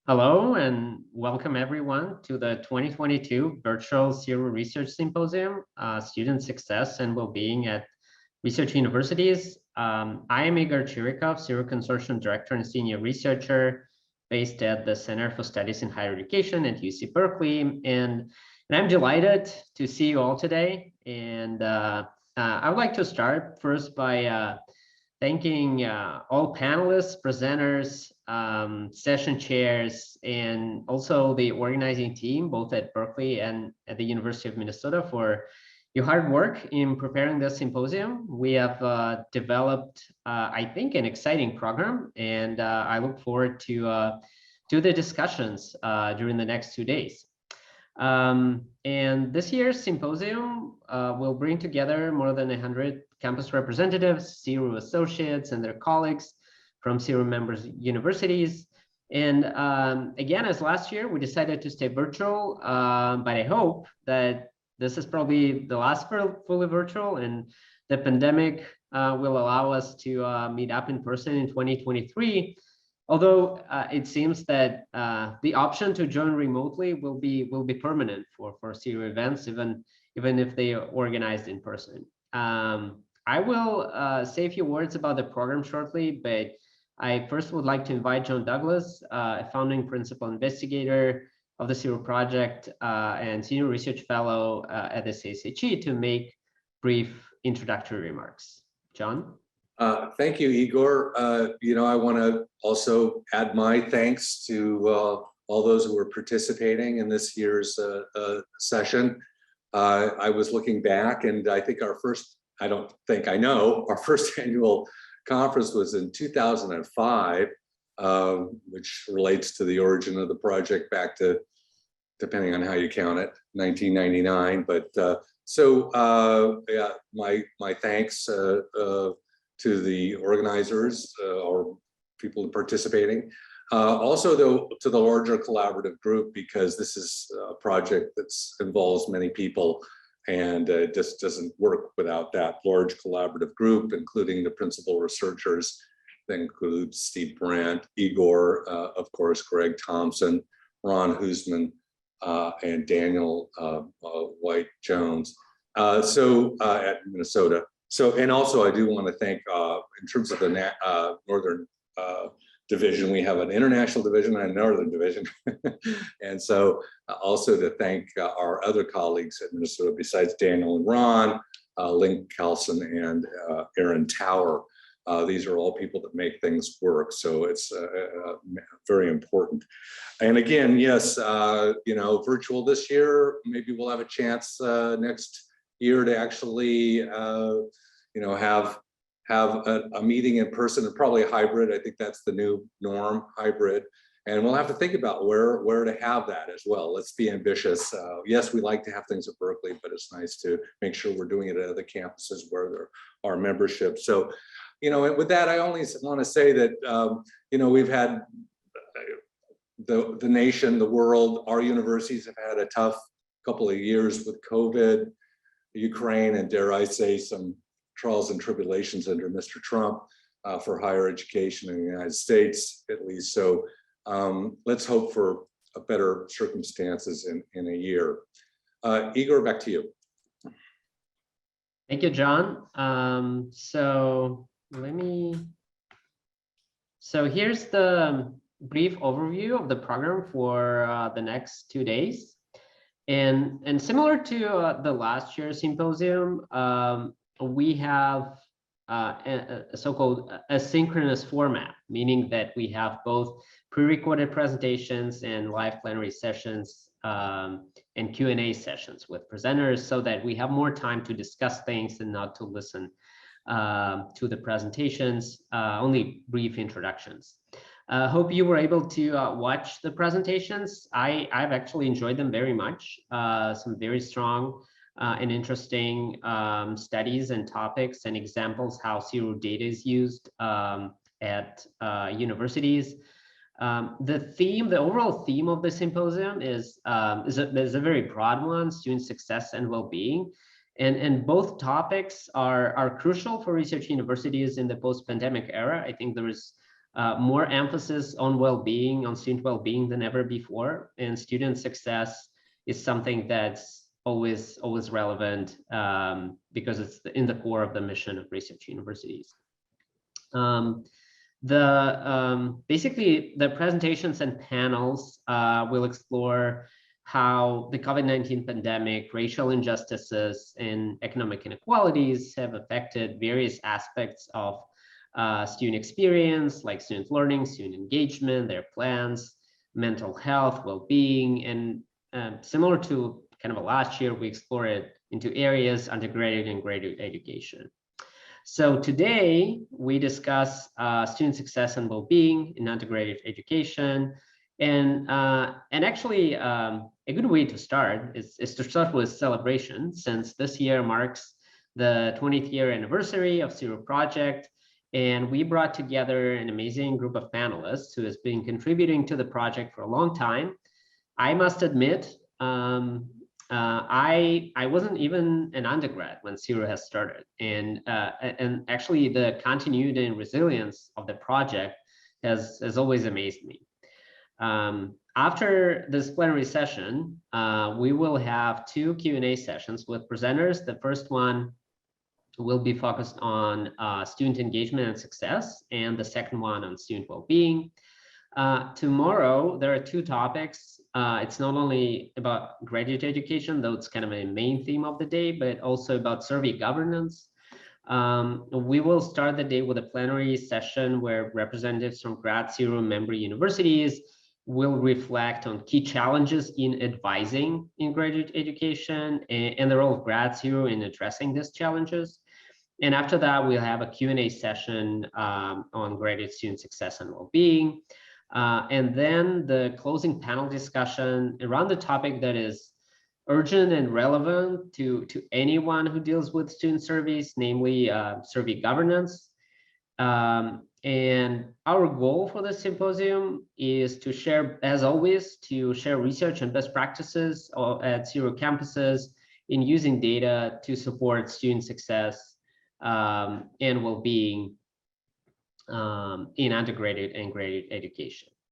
Hello and welcome everyone to the 2022 Virtual SERU Research Symposium, Student Success and Wellbeing at Research Universities. I am Igor Chirikov, SERU Consortium Director and Senior Researcher based at the Center for Studies in Higher Education at UC Berkeley. And I'm delighted to see you all today. And I would like to start first by thanking all panelists, presenters, session chairs, and also the organizing team, both at Berkeley and at the University of Minnesota, for your hard work in preparing this symposium. We have developed, I think, an exciting program, and I look forward to the discussions during the next 2 days. And this year's symposium will bring together more than 100 campus representatives, SERU associates, and their colleagues from SERU members universities. And again, as last year, we decided to stay virtual, but I hope that this is probably the last fully virtual, and the pandemic will allow us to meet up in person in 2023. Although it seems that the option to join remotely will be permanent for SERU events, even if they are organized in person. I will say a few words about the program shortly, but I first would like to invite Joan Douglas, a founding principal investigator of the SERU project and senior research fellow at the CSHE, to make brief introductory remarks. John? Thank you, Igor. I want to also add my thanks to all those who were participating in this year's session. I was looking back, and I think our first annual conference was in 2005, which relates to the origin of the project back to, depending on how you count it, 1999. But yeah, my thanks to the organizers or people participating. Also, though, to the larger collaborative group, because this is a project that involves many people, and it just doesn't work without that large collaborative group, including the principal researchers. That includes Steve Brandt, Igor, of course, Greg Thompson, Ron Hoosman, and Daniel White Jones. At Minnesota. And also I do want to thank, in terms of the Northern division, we have an international division and a Northern division. And so also to thank our other colleagues at Minnesota, besides Daniel and Ron, Link Carlson and Aaron Tower. These are all people that make things work. So it's very important. And again, yes, virtual this year, maybe we'll have a chance next year to actually have a meeting in person, and probably a hybrid. I think that's the new norm, hybrid. And we'll have to think about where to have that as well. Let's be ambitious. Yes, we like to have things at Berkeley, but it's nice to make sure we're doing it at other campuses where there are membership. So, with that, I only want to say that, we've had the nation, the world, our universities have had a tough couple of years with COVID, Ukraine, and dare I say some trials and tribulations under Mr. Trump for higher education in the United States, at least. So let's hope for a better circumstances in a year. Igor, back to you. Thank you, John. So here's the brief overview of the program for the next 2 days. And similar to the last year's symposium, we have a so-called asynchronous format, meaning that we have both pre-recorded presentations and live plenary sessions and Q&A sessions with presenters, so that we have more time to discuss things and not to listen to the presentations, only brief introductions. Hope you were able to watch the presentations. I've actually enjoyed them very much. Some very strong and interesting studies and topics and examples how SERU data is used at universities. The overall theme of the symposium is a very broad one: student success and well-being. And both topics are crucial for research universities in the post-pandemic era. I think there is more emphasis on well-being, on student well-being than ever before, and student success is something that's always relevant because it's in the core of the mission of research universities. Basically, the presentations and panels will explore how the COVID-19 pandemic, racial injustices, and economic inequalities have affected various aspects of student experience, like student learning, student engagement, their plans, mental health, well-being, and similar to kind of last year, we explored it into areas undergraduate and graduate education. So today we discuss student success and well-being in undergraduate education, and actually a good way to start is to start with celebration, since this year marks the 20th year anniversary of SERU project, and we brought together an amazing group of panelists who has been contributing to the project for a long time. I must admit, I wasn't even an undergrad when SERU has started, and actually the continuity and resilience of the project has always amazed me. After this plenary session, we will have 2 Q&A sessions with presenters. The first one will be focused on student engagement and success, and the second one on student well-being. Tomorrow, there are 2 topics. It's not only about graduate education, though it's kind of a main theme of the day, but also about survey governance. We will start the day with a plenary session where representatives from grad SERU member universities will reflect on key challenges in advising in graduate education and the role of grad SERU in addressing these challenges. And after that, we'll have a Q&A session on graduate student success and well-being. And then the closing panel discussion around the topic that is urgent and relevant to anyone who deals with student surveys, namely survey governance. And our goal for the symposium is to share, as always, to share research and best practices at SERU campuses in using data to support student success and well-being in undergraduate and graduate education.